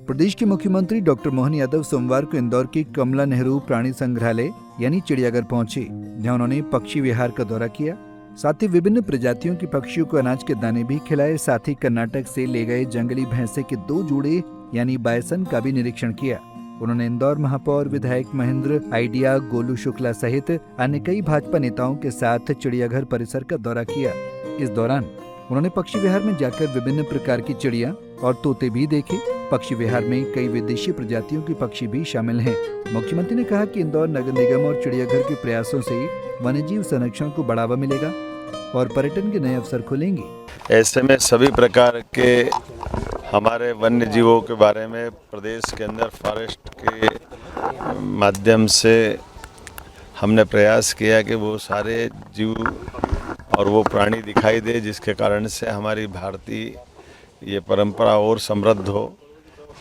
प्रदेश के मुख्यमंत्री डॉक्टर मोहन यादव सोमवार को इंदौर के कमला नेहरू प्राणी संग्रहालय यानी चिड़ियाघर पहुंचे, जहां उन्होंने पक्षी विहार का दौरा किया। साथ ही विभिन्न प्रजातियों के पक्षियों को अनाज के दाने भी खिलाए। साथ ही कर्नाटक से ले गए जंगली भैंसे के 2 जोड़े यानी बायसन का भी निरीक्षण किया। उन्होंने इंदौर महापौर विधायक महेंद्र आइडिया, गोलू शुक्ला सहित अन्य कई भाजपा नेताओं के साथ चिड़ियाघर परिसर का दौरा किया। इस दौरान उन्होंने पक्षी विहार में जाकर विभिन्न प्रकार की चिड़िया और तोते भी देखे। पक्षी विहार में कई विदेशी प्रजातियों के पक्षी भी शामिल हैं। मुख्यमंत्री ने कहा कि इंदौर नगर निगम और चिड़ियाघर के प्रयासों से वन्यजीव संरक्षण को बढ़ावा मिलेगा और पर्यटन के नए अवसर खुलेंगे। ऐसे में सभी प्रकार के हमारे वन्य जीवों के बारे में प्रदेश के अंदर फॉरेस्ट के माध्यम से हमने प्रयास किया कि वो सारे जीव और वो प्राणी दिखाई दे, जिसके कारण से हमारी भारतीय ये परंपरा और समृद्ध हो।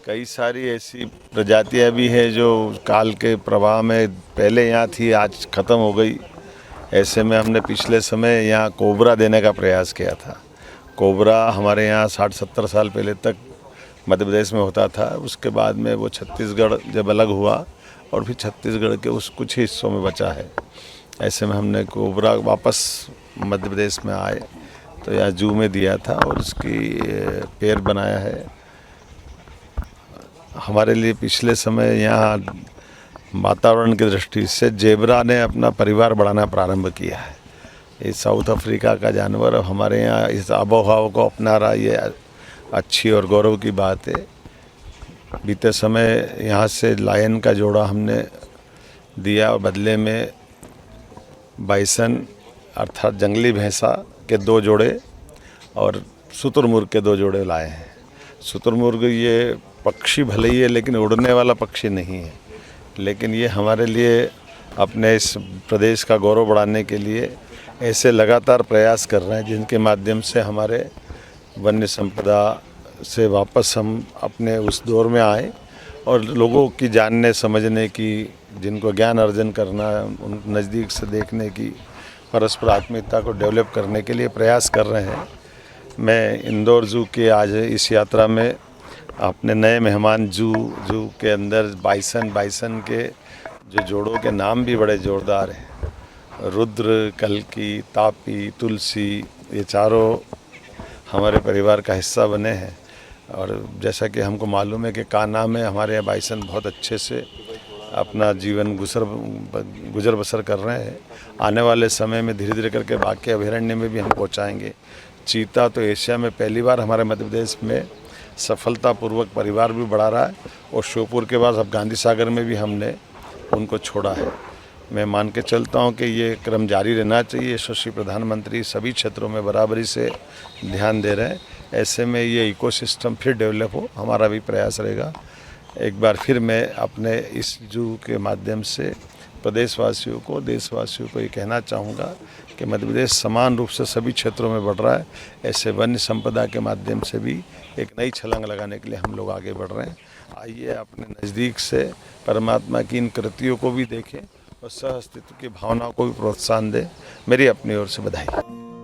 कई सारी ऐसी प्रजातियां भी हैं जो काल के प्रवाह में पहले यहाँ थी, आज ख़त्म हो गई। ऐसे में हमने पिछले समय यहाँ कोबरा देने का प्रयास किया था। कोबरा हमारे यहाँ 60-70 साल पहले तक मध्य प्रदेश में होता था। उसके बाद में वो छत्तीसगढ़ जब अलग हुआ और फिर छत्तीसगढ़ के उस कुछ हिस्सों में बचा है। ऐसे में हमने कोबरा वापस मध्य प्रदेश में आए तो यहाँ जू में दिया था और उसकी पेड़ बनाया है। हमारे लिए पिछले समय यहाँ वातावरण की दृष्टि से जेबरा ने अपना परिवार बढ़ाना प्रारंभ किया है। ये साउथ अफ्रीका का जानवर हमारे यहाँ इस आबोहवा को अपना रहा, ये अच्छी और गौरव की बात है। बीते समय यहाँ से लायन का जोड़ा हमने दिया और बदले में बाइसन अर्थात जंगली भैंसा के 2 जोड़े और शुतुरमुर्ग के 2 जोड़े लाए हैं। शुतुरमुर्ग ये पक्षी भले ही है लेकिन उड़ने वाला पक्षी नहीं है, लेकिन ये हमारे लिए अपने इस प्रदेश का गौरव बढ़ाने के लिए ऐसे लगातार प्रयास कर रहे हैं जिनके माध्यम से हमारे वन्य संपदा से वापस हम अपने उस दौर में आए और लोगों की जानने समझने की, जिनको ज्ञान अर्जन करना, उन नज़दीक से देखने की, परस्पर आत्मीयता को डेवलप करने के लिए प्रयास कर रहे हैं। मैं इंदौर जू के आज इस यात्रा में अपने नए मेहमान जू के अंदर बाइसन के जो जोड़ों के नाम भी बड़े जोरदार हैं, रुद्र, कल्की, तापी, तुलसी, ये चारों हमारे परिवार का हिस्सा बने हैं। और जैसा कि हमको मालूम है कि कान्हा में हमारे यहाँ बाइसन बहुत अच्छे से अपना जीवन गुजर बसर कर रहे हैं। आने वाले समय में धीरे धीरे करके बाकी अभयारण्य में भी हम पहुँचाएँगे। चीता तो एशिया में पहली बार हमारे मध्य प्रदेश में सफलतापूर्वक परिवार भी बढ़ा रहा है और श्योपुर के बाद अब गांधी सागर में भी हमने उनको छोड़ा है। मैं मान के चलता हूं कि ये क्रम जारी रहना चाहिए। यशस्वी प्रधानमंत्री सभी क्षेत्रों में बराबरी से ध्यान दे रहे हैं। ऐसे में ये इकोसिस्टम फिर डेवलप हो, हमारा भी प्रयास रहेगा। एक बार फिर मैं अपने इस जू के माध्यम से प्रदेशवासियों को, देशवासियों को ये कहना चाहूँगा कि मध्य प्रदेश समान रूप से सभी क्षेत्रों में बढ़ रहा है। ऐसे वन्य संपदा के माध्यम से भी एक नई छलांग लगाने के लिए हम लोग आगे बढ़ रहे हैं। आइए अपने नज़दीक से परमात्मा की इन कृतियों को भी देखें और सह अस्तित्व की भावना को भी प्रोत्साहन दें। मेरी अपनी ओर से बधाई।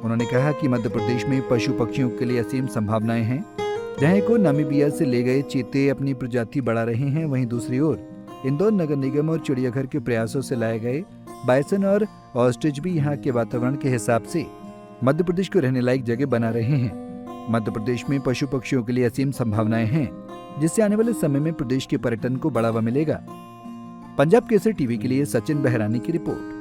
उन्होंने कहा कि मध्य प्रदेश में पशु पक्षियों के लिए असीम संभावनाएं हैं। जहाँ को नामीबिया से ले गए चीते अपनी प्रजाति बढ़ा रहे हैं, वहीं दूसरी ओर इंदौर नगर निगम और चिड़ियाघर के प्रयासों से लाए गए बाइसन और ऑस्ट्रिच भी यहाँ के वातावरण के हिसाब से मध्य प्रदेश को रहने लायक जगह बना रहे हैं। मध्य प्रदेश में पशु पक्षियों के लिए असीम संभावनाएं हैं, जिससे आने वाले समय में प्रदेश के पर्यटन को बढ़ावा मिलेगा। पंजाब केसरी टीवी के लिए सचिन बहरानी की रिपोर्ट।